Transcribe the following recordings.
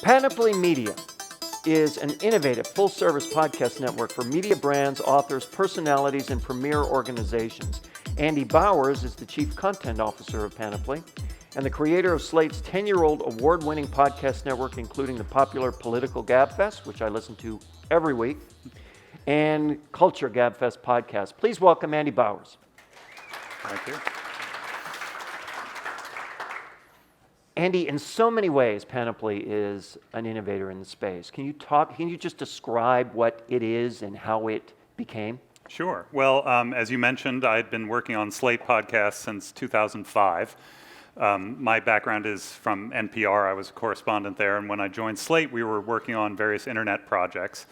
Panoply Media is an innovative full-service podcast network for media brands, authors, personalities, and premier organizations. Andy Bowers is the Chief Content Officer of Panoply and the creator of Slate's 10-year-old award-winning podcast network, including the popular Political Gabfest, which I listen to every week, and Culture Gabfest podcast. Please welcome Andy Bowers. Thank you. Andy, in so many ways, Panoply is an innovator in the space. Can you just describe what it is and how it became? Sure. Well, as you mentioned, I'd been working on Slate podcasts since 2005. My background is from NPR. I was a correspondent there, and when I joined Slate, we were working on various internet projects.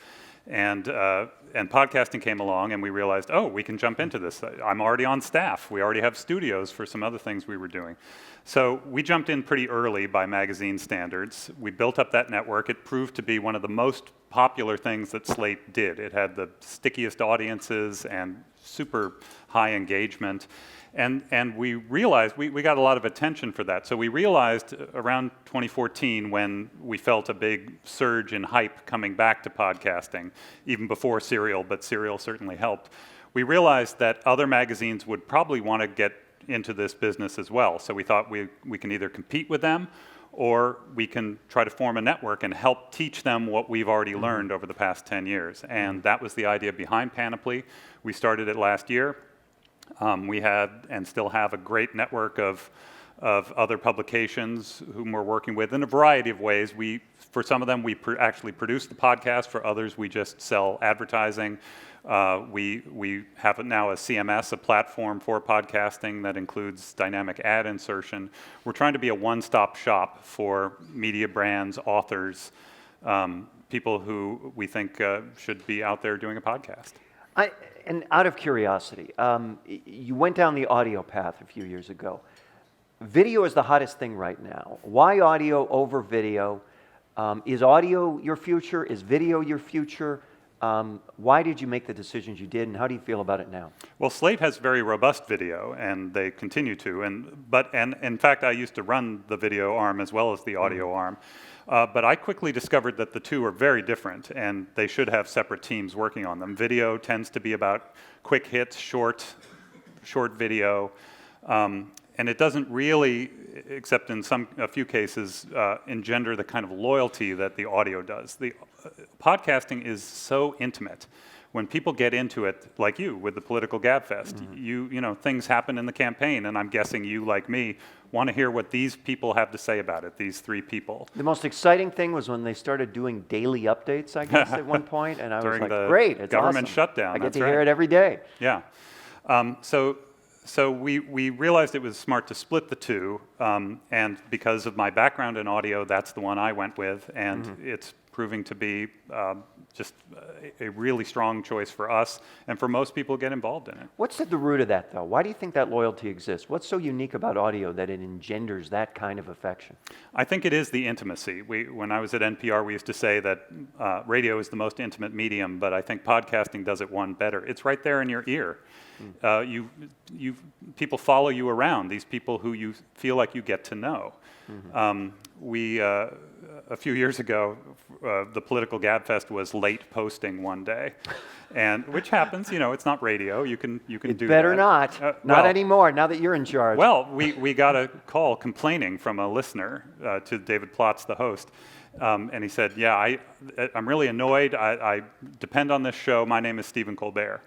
And podcasting came along, and we realized, we can jump into this. I'm already on staff. We already have studios for some other things we were doing. So we jumped in pretty early by magazine standards. We built up that network. It proved to be one of the most popular things that Slate did. It had the stickiest audiences and super high engagement. And we realized, we got a lot of attention for that. So we realized around 2014 when we felt a big surge in hype coming back to podcasting, even before Serial, but Serial certainly helped. We realized that other magazines would probably want to get into this business as well. So we thought we can either compete with them or we can try to form a network and help teach them what we've already learned over the past 10 years. And that was the idea behind Panoply. We started it last year. We had and still have a great network of other publications whom we're working with in a variety of ways. For some of them, we actually produce the podcast. For others, we just sell advertising. We have now a CMS, a platform for podcasting that includes dynamic ad insertion. We're trying to be a one-stop shop for media brands, authors, people who we think should be out there doing a podcast. And out of curiosity, you went down the audio path a few years ago. Video is the hottest thing right now. Why audio over video? Is audio your future? Is video your future? Why did you make the decisions you did, and how do you feel about it now? Well, Slate has very robust video, and they continue to. And in fact, I used to run the video arm as well as the audio arm. But I quickly discovered that the two are very different, and they should have separate teams working on them. Video tends to be about quick hits, short video, and it doesn't really, except in a few cases, engender the kind of loyalty that the audio does. Podcasting is so intimate. When people get into it, like you with the Political Gabfest, you know, things happen in the campaign, and I'm guessing you, like me, want to hear what these people have to say about it, these three people. The most exciting thing was when they started doing daily updates, I guess, at one point, and I was like, great, it's government awesome. shutdown. I get to hear it every day. Yeah. So we realized it was smart to split the two, and because of my background in audio, that's the one I went with, and it's proving to be just a really strong choice for us and for most people who get involved in it. What's at the root of that, though? Why do you think that loyalty exists? What's so unique about audio that it engenders that kind of affection? I think it is the intimacy. When I was at NPR, we used to say that radio is the most intimate medium, but I think podcasting does it one better. It's right there in your ear. People follow you around, these people who you feel like you get to know. A few years ago, the Political Gabfest was late posting one day, and which happens. You know, it's not radio. You can do that. Better not. Not anymore. Now that you're in charge. Well, we got a call complaining from a listener to David Plotz, the host, and he said, "Yeah, I'm really annoyed. I depend on this show. My name is Stephen Colbert."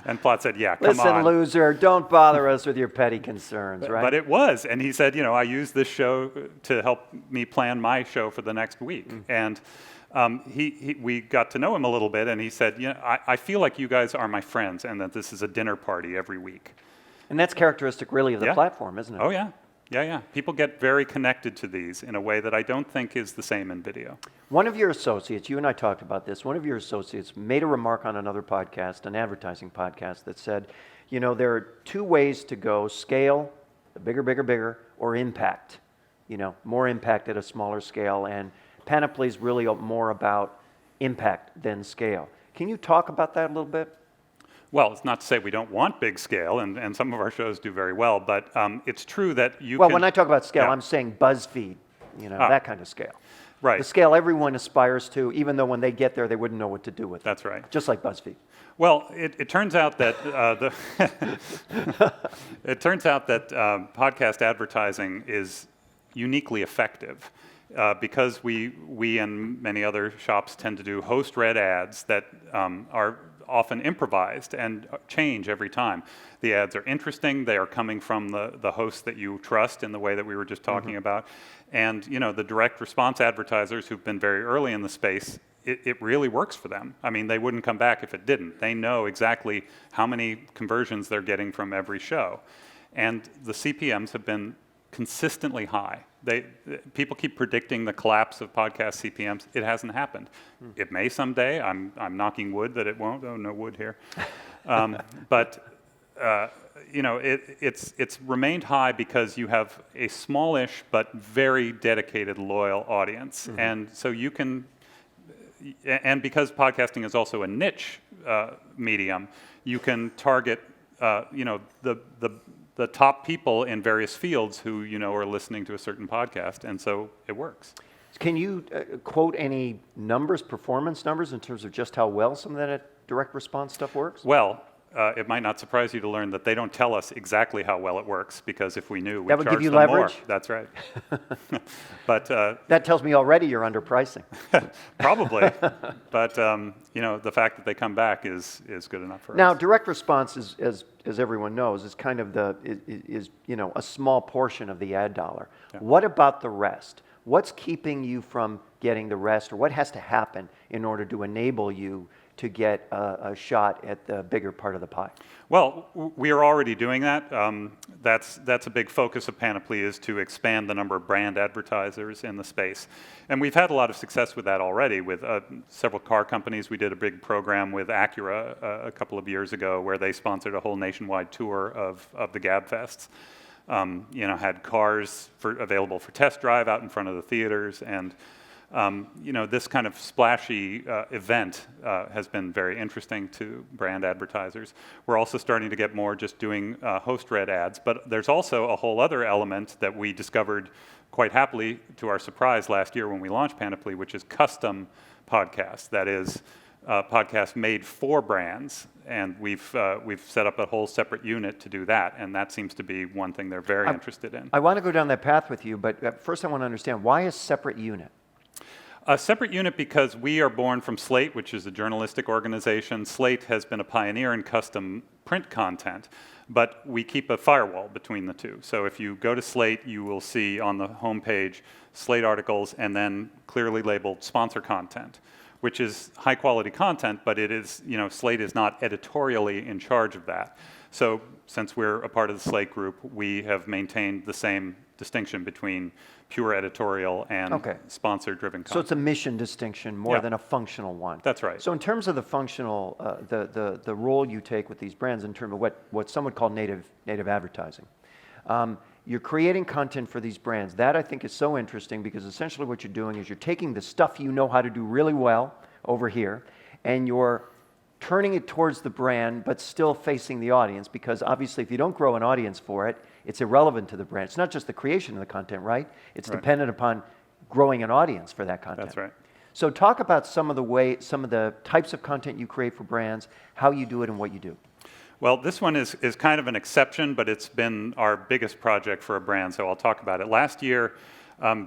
And Plotz said, "Yeah, come on. Listen, loser, don't bother us with your petty concerns, right?" But it was, and he said, I use this show to help me plan my show for the next week. And we got to know him a little bit, and he said, I feel like you guys are my friends, and that this is a dinner party every week. And that's characteristic, really, of the platform, isn't it? Oh, yeah. Yeah. People get very connected to these in a way that I don't think is the same in video. One of your associates, you and I talked about this, one of your associates made a remark on another podcast, an advertising podcast, that said, there are two ways to go: scale, bigger, or impact. More impact at a smaller scale, and Panoply is really more about impact than scale. Can you talk about that a little bit? Well, it's not to say we don't want big scale, and some of our shows do very well, but it's true that when I talk about scale, I'm saying BuzzFeed, that kind of scale. Right. The scale everyone aspires to, even though when they get there, they wouldn't know what to do with it. That's right. Just like BuzzFeed. Well, it turns out that podcast advertising is uniquely effective because we and many other shops tend to do host-read ads that are often improvised and change every time. The ads are interesting. They are coming from the host that you trust in the way that we were just talking about. And the direct response advertisers who've been very early in the space, it really works for them. I mean, they wouldn't come back if it didn't. They know exactly how many conversions they're getting from every show. And the CPMs have been consistently high. People keep predicting the collapse of podcast CPMs. It hasn't happened. It may someday. I'm knocking wood that it won't. Oh, no wood here. It's remained high because you have a smallish but very dedicated, loyal audience, and so you can. And because podcasting is also a niche medium, you can target, the top people in various fields who are listening to a certain podcast, and so it works. Can you quote any numbers, performance numbers, in terms of just how well some of that direct response stuff works? Well, it might not surprise you to learn that they don't tell us exactly how well it works, because if we knew, we'd that would charge give you them leverage? more. That's right. But that tells me already you're underpricing. Probably. But the fact that they come back is good enough for us. Now, direct response is, as everyone knows, is kind of a small portion of the ad dollar. Yeah. What about the rest? What's keeping you from getting the rest, or what has to happen in order to enable you to get a shot at the bigger part of the pie? Well, we are already doing that. That's a big focus of Panoply, is to expand the number of brand advertisers in the space. And we've had a lot of success with that already with several car companies. We did a big program with Acura a couple of years ago where they sponsored a whole nationwide tour of the GabFests. Had cars available for test drive out in front of the theaters, and this kind of splashy event has been very interesting to brand advertisers. We're also starting to get more just doing host-read ads, but there's also a whole other element that we discovered quite happily to our surprise last year when we launched Panoply, which is custom podcasts. That is, podcasts made for brands, and we've set up a whole separate unit to do that, and that seems to be one thing they're very interested in. I want to go down that path with you, but first I want to understand, why a separate unit? A separate unit because we are born from Slate, which is a journalistic organization. Slate has been a pioneer in custom print content, but we keep a firewall between the two. So if you go to Slate, you will see on the homepage Slate articles and then clearly labeled sponsor content, which is high quality content, but it is, Slate is not editorially in charge of that. So since we're a part of the Slate group, we have maintained the same distinction between pure editorial and sponsor-driven content. So it's a mission distinction more than a functional one. That's right. So in terms of the functional, the role you take with these brands in terms of what some would call native advertising, you're creating content for these brands. That I think is so interesting because essentially what you're doing is you're taking the stuff you know how to do really well over here, and you're turning it towards the brand, but still facing the audience, because obviously if you don't grow an audience for it, it's irrelevant to the brand. It's not just the creation of the content, right? It's dependent upon growing an audience for that content. That's right. So talk about some of the types of content you create for brands, how you do it, and what you do. Well, this one is kind of an exception, but it's been our biggest project for a brand, so I'll talk about it. Last year,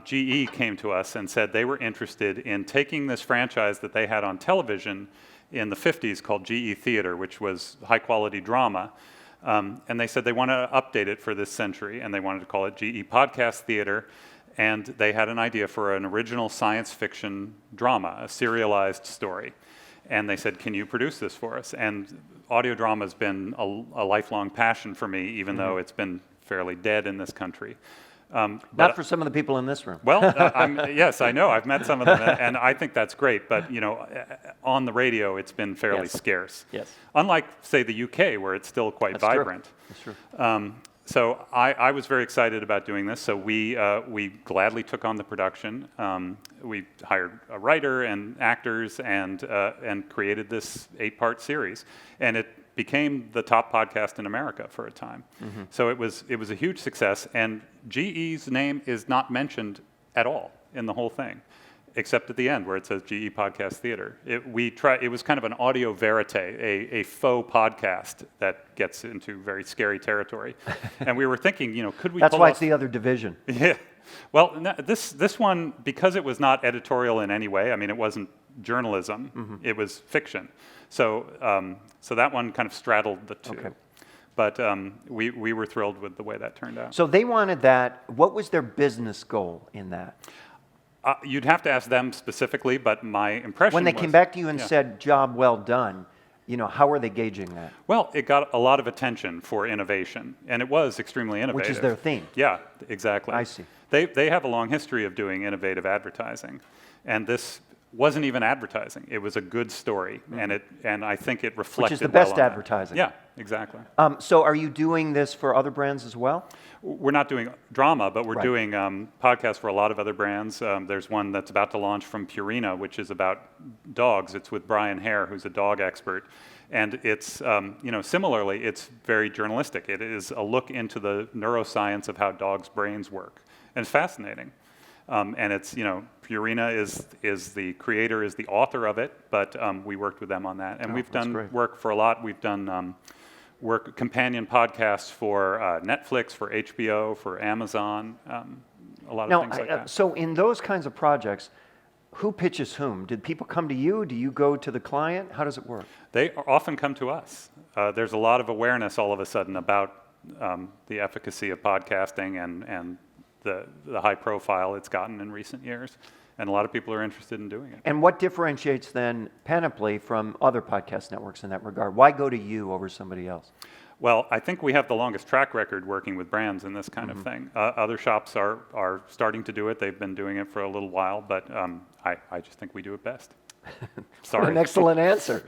GE came to us and said they were interested in taking this franchise that they had on television in the 50s called GE Theater, which was high-quality drama. And they said they want to update it for this century, and they wanted to call it GE Podcast Theater. And they had an idea for an original science fiction drama, a serialized story. And they said, can you produce this for us? And audio drama has been a lifelong passion for me, even though it's been fairly dead in this country. Not for some of the people in this room. Well, yes, I know. I've met some of them, and I think that's great. But on the radio, it's been fairly scarce. Yes. Unlike, say, the UK, where it's still quite vibrant. That's true. So I was very excited about doing this. So we gladly took on the production. We hired a writer and actors and created this 8-part series, and it became the top podcast in America for a time. So it was a huge success, and GE's name is not mentioned at all in the whole thing, except at the end where it says GE Podcast Theater. It was kind of an audio verite, a faux podcast that gets into very scary territory. And we were thinking, could we That's pull why off... it's the other division. Yeah. Well, no, this one, because it was not editorial in any way, I mean, it wasn't journalism, it was fiction. So that one kind of straddled the two. Okay. But we were thrilled with the way that turned out. So they wanted that. What was their business goal in that? You'd have to ask them specifically, but my impression When they was, came back to you and yeah. said, job well done, how are they gauging that? Well, it got a lot of attention for innovation, and it was extremely innovative. Which is their theme. Yeah, exactly. I see. They have a long history of doing innovative advertising, and this wasn't even advertising. It was a good story, and I think it reflected Which is the well best on that. advertising. Yeah, exactly. So are you doing this for other brands as well? We're not doing drama, but we're Right. doing podcasts for a lot of other brands. There's one that's about to launch from Purina, which is about dogs. It's with Brian Hare, who's a dog expert. And it's, similarly, it's very journalistic. It is a look into the neuroscience of how dogs' brains work. And it's fascinating. And it's, Purina is the creator, is the author of it, but we worked with them on that. And we've done great. work for a lot. We've done companion podcasts for Netflix, for HBO, for Amazon, a lot of things like that. So in those kinds of projects, who pitches whom? Did people come to you? Do you go to the client? How does it work? They often come to us. There's a lot of awareness all of a sudden about the efficacy of podcasting and the high profile it's gotten in recent years. And a lot of people are interested in doing it. And what differentiates then Panoply from other podcast networks in that regard? Why go to you over somebody else? Well, I think we have the longest track record working with brands in this kind of thing. Other shops are starting to do it. They've been doing it for a little while, but I just think we do it best. Sorry. An excellent answer.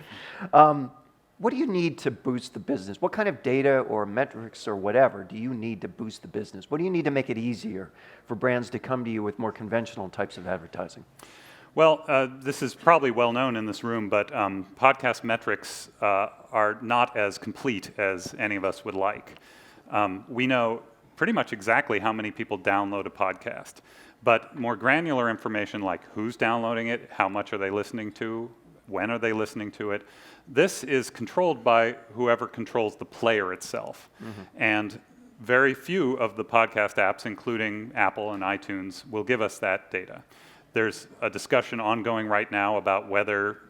What do you need to boost the business? What kind of data or metrics or whatever do you need to boost the business? What do you need to make it easier for brands to come to you with more conventional types of advertising? Well, this is probably well known in this room, but podcast metrics are not as complete as any of us would like. We know pretty much exactly how many people download a podcast, but more granular information like who's downloading it, how much are they listening to, when are they listening to it, this is controlled by whoever controls the player itself. And very few of the podcast apps, including Apple and iTunes, will give us that data. There's a discussion ongoing right now about whether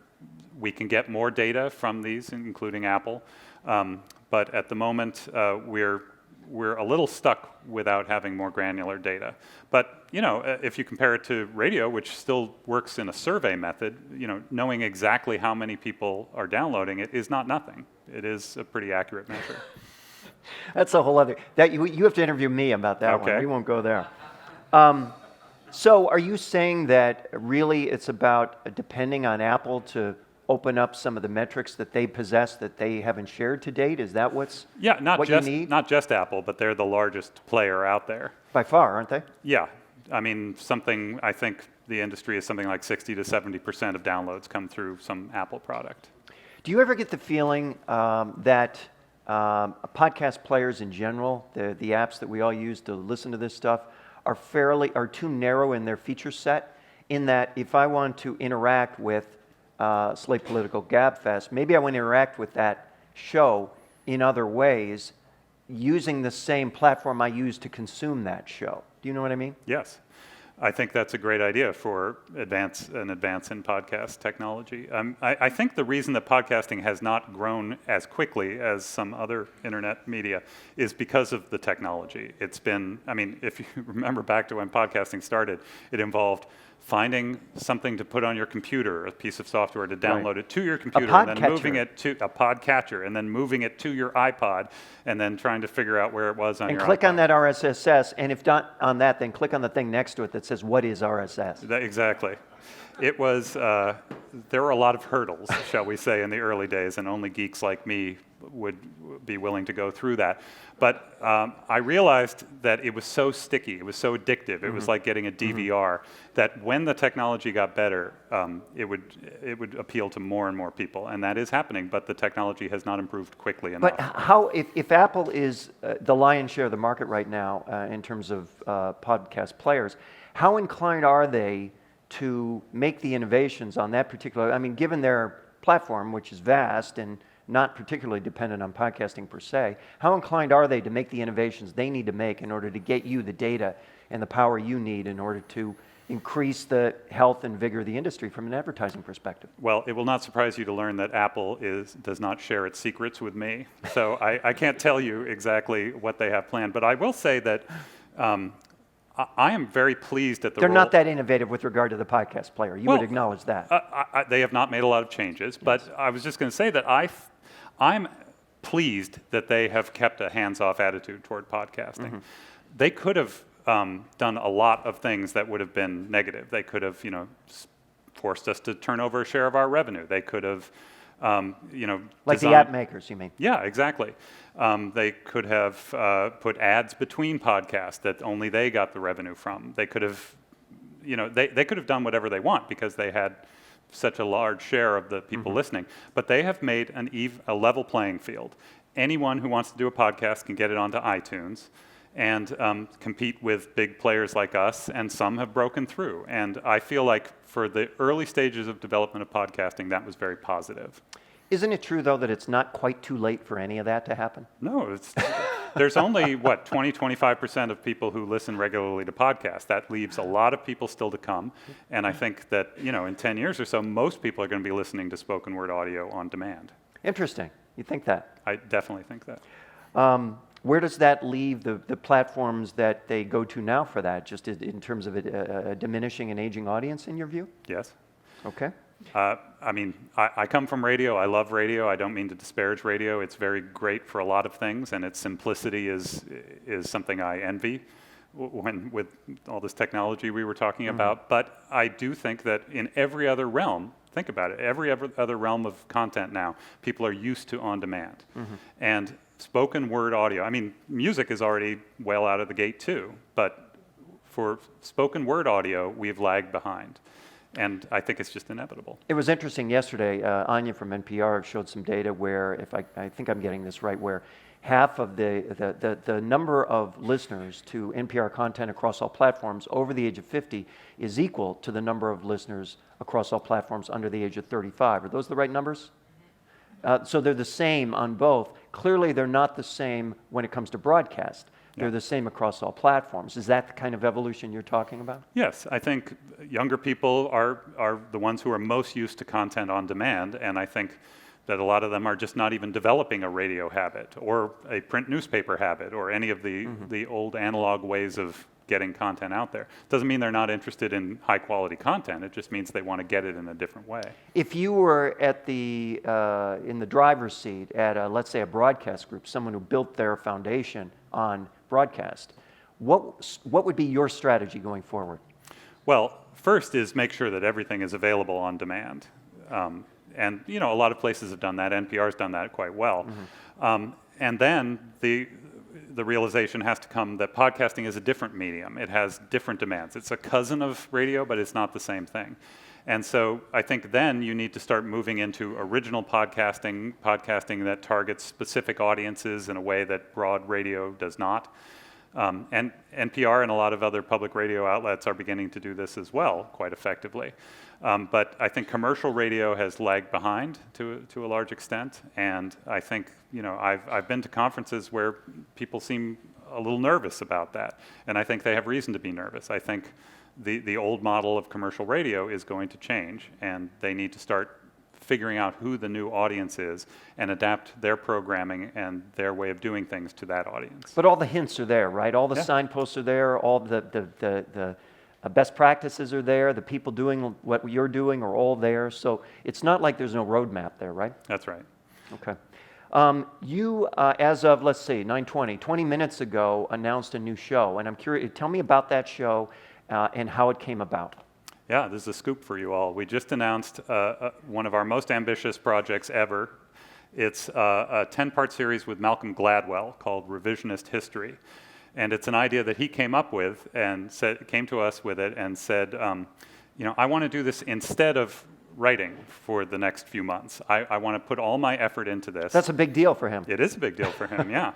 we can get more data from these, including Apple. But at the moment, we're a little stuck without having more granular data. But if you compare it to radio, which still works in a survey method, knowing exactly how many people are downloading it is not nothing. It is a pretty accurate measure. That's a whole other. You have to interview me about that one. Okay. We won't go there. So are you saying that really it's about depending on Apple to open up some of the metrics that they possess that they haven't shared to date? Is that what you need? Not just Apple, but they're the largest player out there. By far, aren't they? Yeah. I mean, I think the industry is something like 60 to 70% of downloads come through some Apple product. Do you ever get the feeling that podcast players in general, the apps that we all use to listen to this stuff, are too narrow in their feature set, in that if I want to interact with Slate Political Gabfest, maybe I want to interact with that show in other ways using the same platform I use to consume that show. Do you know what I mean? Yes. I think that's a great idea for an advance in podcast technology. I think the reason that podcasting has not grown as quickly as some other internet media is because of the technology. If you remember back to when podcasting started, it involved finding something to put on your computer, a piece of software to download it to your computer, and then moving it to a podcatcher, and then moving it to your iPod, and then trying to figure out where it was on your iPod. And click on that RSS, and if not on that, then click on the thing next to it that says, what is RSS? Exactly. It was, there were a lot of hurdles, shall we say, in the early days, and only geeks like me would be willing to go through that. But I realized that it was so sticky, it was so addictive, it was like getting a DVR, that when the technology got better, it would appeal to more and more people. And that is happening, but the technology has not improved quickly enough. But how, if Apple is the lion's share of the market right now in terms of podcast players, How inclined are they to make the innovations on that particular, I mean, given their platform, which is vast and not particularly dependent on podcasting per se, how inclined are they to make the innovations they need to make in order to get you the data and the power you need in order to increase the health and vigor of the industry from an advertising perspective? Well, it will not surprise you to learn that Apple does not share its secrets with me. So I can't tell you exactly what they have planned. But I will say that I am very pleased at the They're role. not that innovative with regard to the podcast player. You would acknowledge that. They have not made a lot of changes. But I was just going to say that I'm pleased that they have kept a hands-off attitude toward podcasting. Mm-hmm. They could have done a lot of things that would have been negative. They could have, forced us to turn over a share of our revenue. They could have, like the app makers, you mean? Yeah, exactly. They could have put ads between podcasts that only they got the revenue from. They could have, they could have done whatever they want because they had such a large share of the people mm-hmm. listening. But they have made a level playing field. Anyone who wants to do a podcast can get it onto iTunes and compete with big players like us, and some have broken through. And I feel like for the early stages of development of podcasting, that was very positive. Isn't it true, though, that it's not quite too late for any of that to happen? No, there's only, 25% of people who listen regularly to podcasts. That leaves a lot of people still to come. And I think that, in 10 years or so, most people are going to be listening to spoken word audio on demand. Interesting. You think that? I definitely think that. Where does that leave the platforms that they go to now for that, just in terms of a diminishing and aging audience, in your view? Yes. Okay. I come from radio. I love radio. I don't mean to disparage radio. It's very great for a lot of things, and its simplicity is something I envy with all this technology we were talking mm-hmm. about. But I do think that in every other realm, think about it, every other realm of content now, people are used to on-demand. Mm-hmm. And spoken word audio, music is already well out of the gate too, but for spoken word audio, we've lagged behind. And I think it's just inevitable. It was interesting yesterday, Anya from NPR showed some data where, if I think I'm getting this right, where half of the number of listeners to NPR content across all platforms over the age of 50 is equal to the number of listeners across all platforms under the age of 35. Are those the right numbers? So they're the same on both. Clearly, they're not the same when it comes to broadcast. They're the same across all platforms. Is that the kind of evolution you're talking about? Yes, I think younger people are the ones who are most used to content on demand, and I think that a lot of them are just not even developing a radio habit or a print newspaper habit or any of the old analog ways of getting content out there. Doesn't mean they're not interested in high quality content. It just means they want to get it in a different way. If you were at in the driver's seat at let's say a broadcast group, someone who built their foundation on broadcast, what would be your strategy going forward? Well, first is make sure that everything is available on demand. And a lot of places have done that. NPR's done that quite well. Mm-hmm. And then the realization has to come that podcasting is a different medium. It has different demands. It's a cousin of radio, but it's not the same thing. And so I think then you need to start moving into original podcasting that targets specific audiences in a way that broad radio does not. And NPR and a lot of other public radio outlets are beginning to do this as well, quite effectively. But I think commercial radio has lagged behind to a large extent, and I think I've been to conferences where people seem a little nervous about that, and I think they have reason to be nervous. I think the old model of commercial radio is going to change, and they need to start figuring out who the new audience is and adapt their programming and their way of doing things to that audience. But all the hints are there, right? All the signposts are there, all the best practices are there, the people doing what you're doing are all there, so it's not like there's no roadmap there, right? That's right. Okay. You, as of, let's see, 9:20, 20 minutes ago, announced a new show, and I'm curious, tell me about that show and how it came about. Yeah, this is a scoop for you all. We just announced one of our most ambitious projects ever. It's a 10-part series with Malcolm Gladwell called Revisionist History. And it's an idea that he came up with and came to us with it and said, I want to do this instead of writing for the next few months. I want to put all my effort into this. That's a big deal for him. It is a big deal for him, yeah.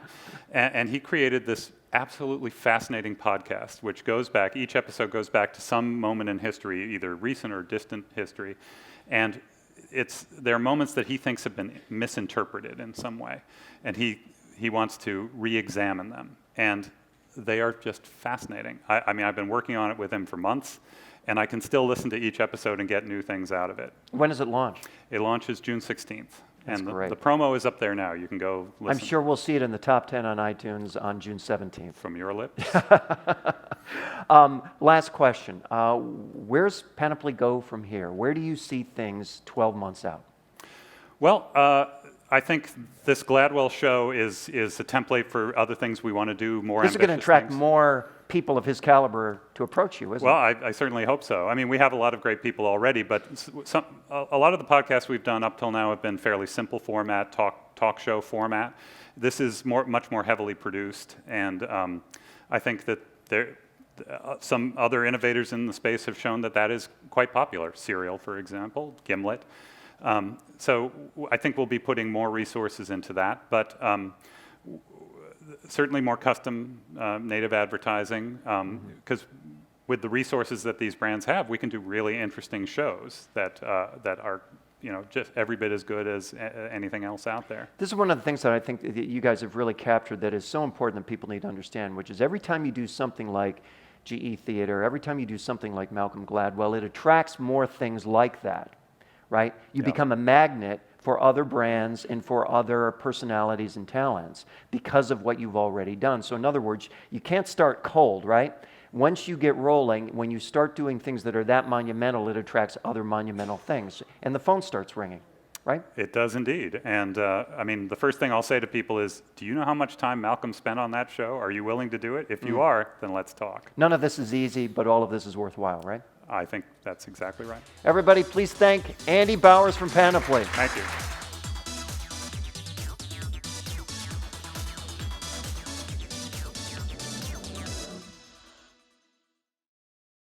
And he created this absolutely fascinating podcast, which goes back, each episode goes back to some moment in history, either recent or distant history. And there are moments that he thinks have been misinterpreted in some way. And he wants to re-examine them. And they are just fascinating. I mean, I've been working on it with him for months, and I can still listen to each episode and get new things out of it. When does it launch? It launches June 16th. That's and great. The promo is up there now. You can go listen. I'm sure we'll see it in the top 10 on iTunes on June 17th. From your lips. Last question. Where's Panoply go from here? Where do you see things 12 months out? Well, I think this Gladwell show is a template for other things we want to do, more This is going to attract more people of his caliber to approach you, isn't it? Well, I certainly hope so. I mean, we have a lot of great people already, but a lot of the podcasts we've done up till now have been fairly simple format, talk show format. This is much more heavily produced, and I think that some other innovators in the space have shown that is quite popular. Serial, for example, Gimlet. So I think we'll be putting more resources into that, but certainly more custom native advertising, because with the resources that these brands have, we can do really interesting shows that are just every bit as good as anything else out there. This is one of the things that I think that you guys have really captured that is so important that people need to understand, which is every time you do something like GE Theater, every time you do something like Malcolm Gladwell, it attracts more things like that, right? You become a magnet for other brands and for other personalities and talents because of what you've already done. So in other words, you can't start cold, right? Once you get rolling, when you start doing things that are that monumental, it attracts other monumental things. And the phone starts ringing, right? It does indeed. And I mean, the first thing I'll say to people is, do you know how much time Malcolm spent on that show? Are you willing to do it? If you are, then let's talk. None of this is easy, but all of this is worthwhile, right? I think that's exactly right. Everybody, please thank Andy Bowers from Panoply. Thank you.